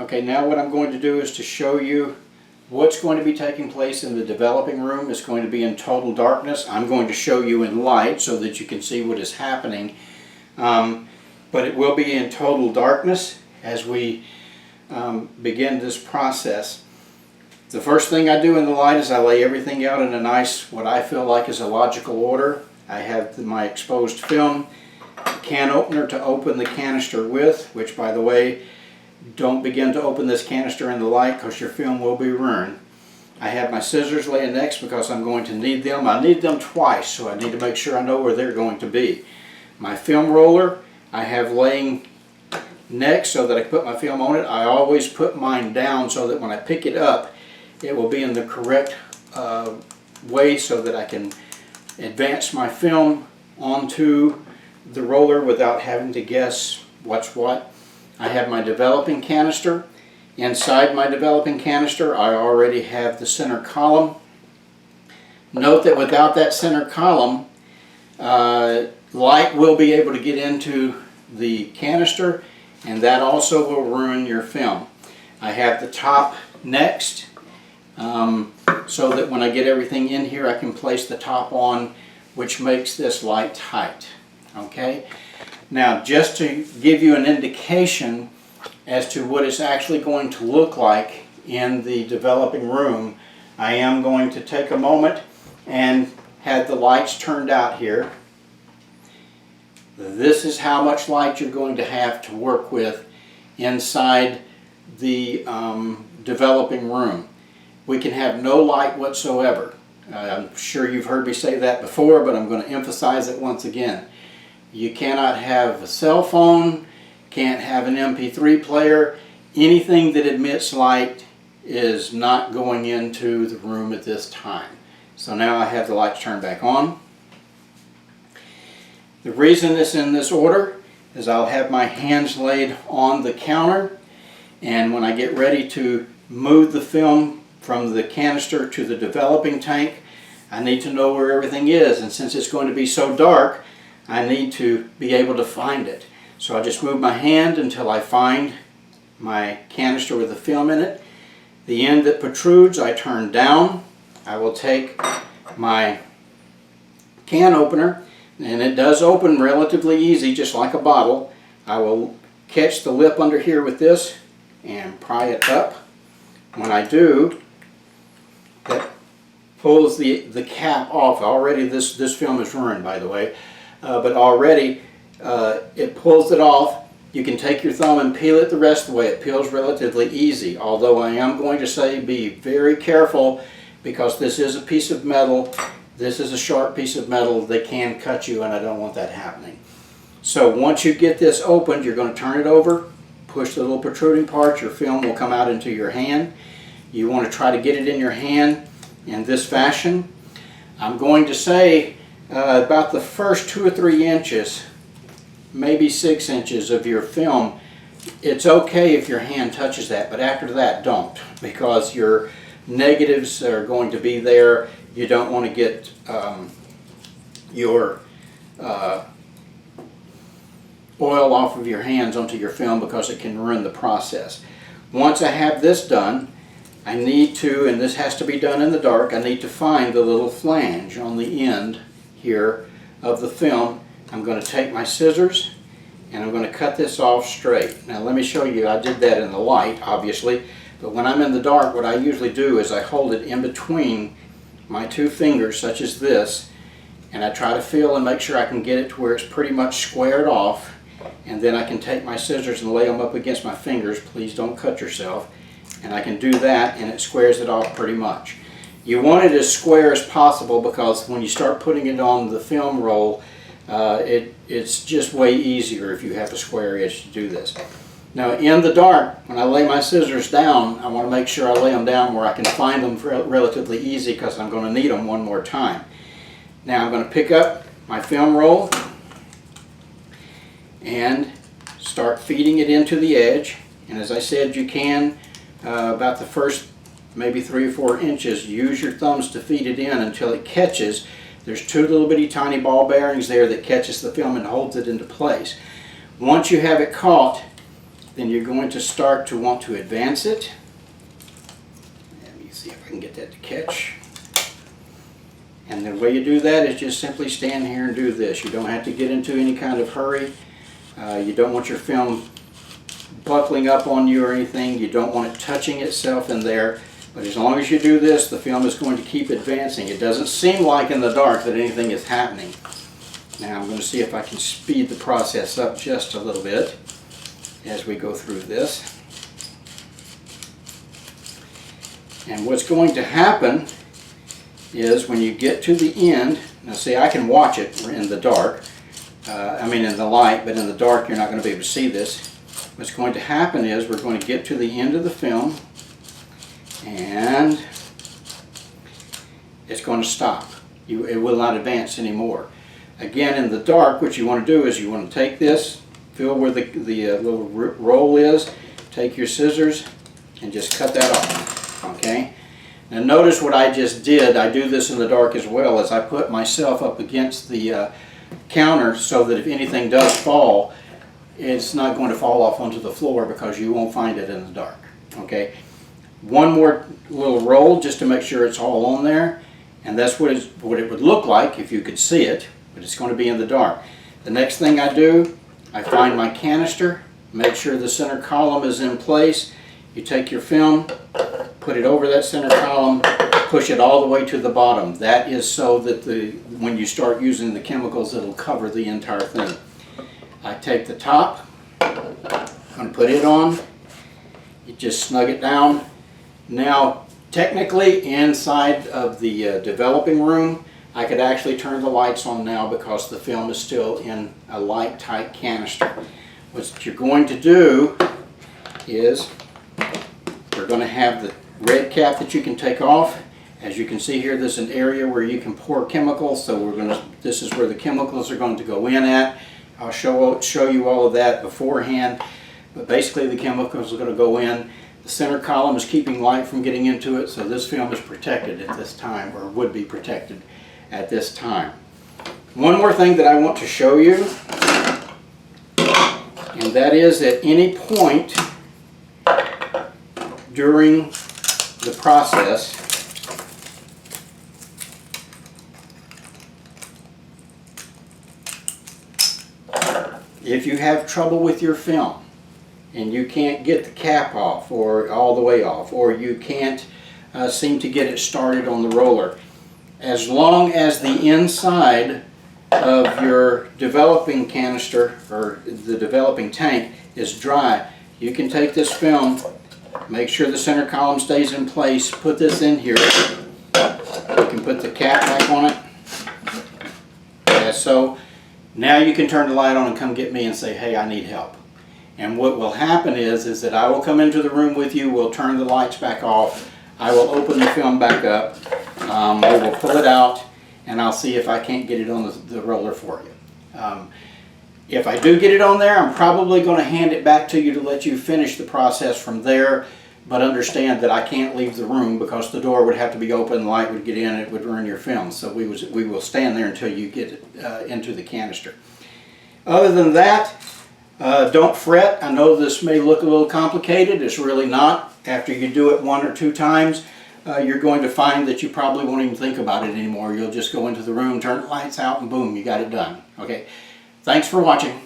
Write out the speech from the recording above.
Okay, now what I'm going to do is to show you what's going to be taking place in the developing room. Is going to be in total darkness. I'm going to show you in light so that you can see what is happening. But it will be in total darkness as we begin this process. The first thing I do in the light is I lay everything out in a nice, what I feel like is a logical order. I have my exposed film, can opener to open the canister with, which by the way, don't begin to open this canister in the light because your film will be ruined. I have my scissors laying next because I'm going to need them. I need them twice, so I need to make sure I know where they're going to be. My film roller I have laying next so that I can put my film on it. I always put mine down so that when I pick it up, it will be in the correct way so that I can advance my film onto the roller without having to guess what's what. I have my developing canister. Inside my developing canister I already have the center column. Note that without that center column, light will be able to get into the canister, and that also will ruin your film. I have the top next, so that when I get everything in here I can place the top on, which makes this light tight. Okay? Now, just to give you an indication as to what it's actually going to look like in the developing room, I am going to take a moment and have the lights turned out here. This is how much light you're going to have to work with inside the developing room. We can have no light whatsoever. I'm sure you've heard me say that before, but I'm going to emphasize it once again. You cannot have a cell phone, can't have an MP3 player. Anything that emits light is not going into the room at this time. So now I have the lights turned back on. The reason it's in this order is I'll have my hands laid on the counter, and when I get ready to move the film from the canister to the developing tank, I need to know where everything is, and since it's going to be so dark, I need to be able to find it. So I just move my hand until I find my canister with the film in it. The end that protrudes I turn down. I will take my can opener, and it does open relatively easy, just like a bottle. I will catch the lip under here with this and pry it up. When I do, that pulls the cap off. Already this film is ruined, by the way, but already it pulls it off. You can take your thumb and peel it the rest of the way. It peels relatively easy, although I am going to say be very careful because this is a piece of metal. This is a sharp piece of metal. They can cut you, and I don't want that happening. So once you get this opened, you're going to turn it over, push the little protruding part, your film will come out into your hand. You want to try to get it in your hand in this fashion. I'm going to say about the first 2 or 3 inches, maybe 6 inches of your film, it's okay if your hand touches that, but after that don't, because your negatives are going to be there. You don't want to get your oil off of your hands onto your film because it can ruin the process. Once I have this done, I need to, and this has to be done in the dark, I need to find the little flange on the end here of the film. I'm going to take my scissors and I'm going to cut this off straight. Now let me show you, I did that in the light obviously, but when I'm in the dark what I usually do is I hold it in between my 2 fingers such as this, and I try to feel and make sure I can get it to where it's pretty much squared off, and then I can take my scissors and lay them up against my fingers. Please don't cut yourself. And I can do that and it squares it off pretty much. You want it as square as possible because when you start putting it on the film roll, it's just way easier if you have a square edge to do this. Now in the dark, when I lay my scissors down, I want to make sure I lay them down where I can find them relatively easy because I'm going to need them one more time. Now I'm going to pick up my film roll and start feeding it into the edge. And as I said, you can about the first maybe 3 or 4 inches, use your thumbs to feed it in until it catches. There's 2 little bitty tiny ball bearings there that catches the film and holds it into place. Once you have it caught, then you're going to start to want to advance it. Let me see if I can get that to catch. And the way you do that is just simply stand here and do this. You don't have to get into any kind of hurry. You don't want your film buckling up on you or anything. You don't want it touching itself in there. But as long as you do this, the film is going to keep advancing. It doesn't seem like in the dark that anything is happening. Now I'm going to see if I can speed the process up just a little bit as we go through this. And what's going to happen is when you get to the end, now see, I can watch it in the dark, in the light, but in the dark you're not going to be able to see this. What's going to happen is we're going to get to the end of the film and it's going to stop. It will not advance anymore. Again, in the dark, what you want to do is you want to take this, feel where the little roll is, take your scissors and just cut that off. Okay? Now notice what I just did. I do this in the dark as well, as I put myself up against the counter so that if anything does fall, it's not going to fall off onto the floor because you won't find it in the dark. Okay? One more little roll just to make sure it's all on there, and that's what it would look like if you could see it, but it's going to be in the dark. The next thing I do, I find my canister, make sure the center column is in place. You take your film, put it over that center column, push it all the way to the bottom. That is so that when you start using the chemicals, it'll cover the entire thing. I take the top, I'm going to put it on, you just snug it down. Now, technically, inside of the developing room, I could actually turn the lights on now because the film is still in a light tight canister. What you're going to do is we're going to have the red cap that you can take off. As you can see here, there's an area where you can pour chemicals, so this is where the chemicals are going to go in at. I'll show you all of that beforehand, but basically the chemicals are going to go in. The center column is keeping light from getting into it, so this film is protected at this time, or would be protected at this time. One more thing that I want to show you, and that is at any point during the process, if you have trouble with your film and you can't get the cap off or all the way off, or you can't seem to get it started on the roller, as long as the inside of your developing canister or the developing tank is dry, you can take this film, make sure the center column stays in place, put this in here, you can put the cap back on it, as so. Now you can turn the light on and come get me and say, hey, I need help. And what will happen is that I will come into the room with you, we'll turn the lights back off, I will open the film back up, we will pull it out, and I'll see if I can't get it on the roller for you. If I do get it on there, I'm probably going to hand it back to you to let you finish the process from there, but understand that I can't leave the room because the door would have to be open, the light would get in, it would ruin your film. So we will stand there until you get it into the canister. Other than that, don't fret. I know this may look a little complicated. It's really not. After you do it 1 or 2 times, you're going to find that you probably won't even think about it anymore. You'll just go into the room, turn the lights out, and boom, you got it done. Okay. Thanks for watching.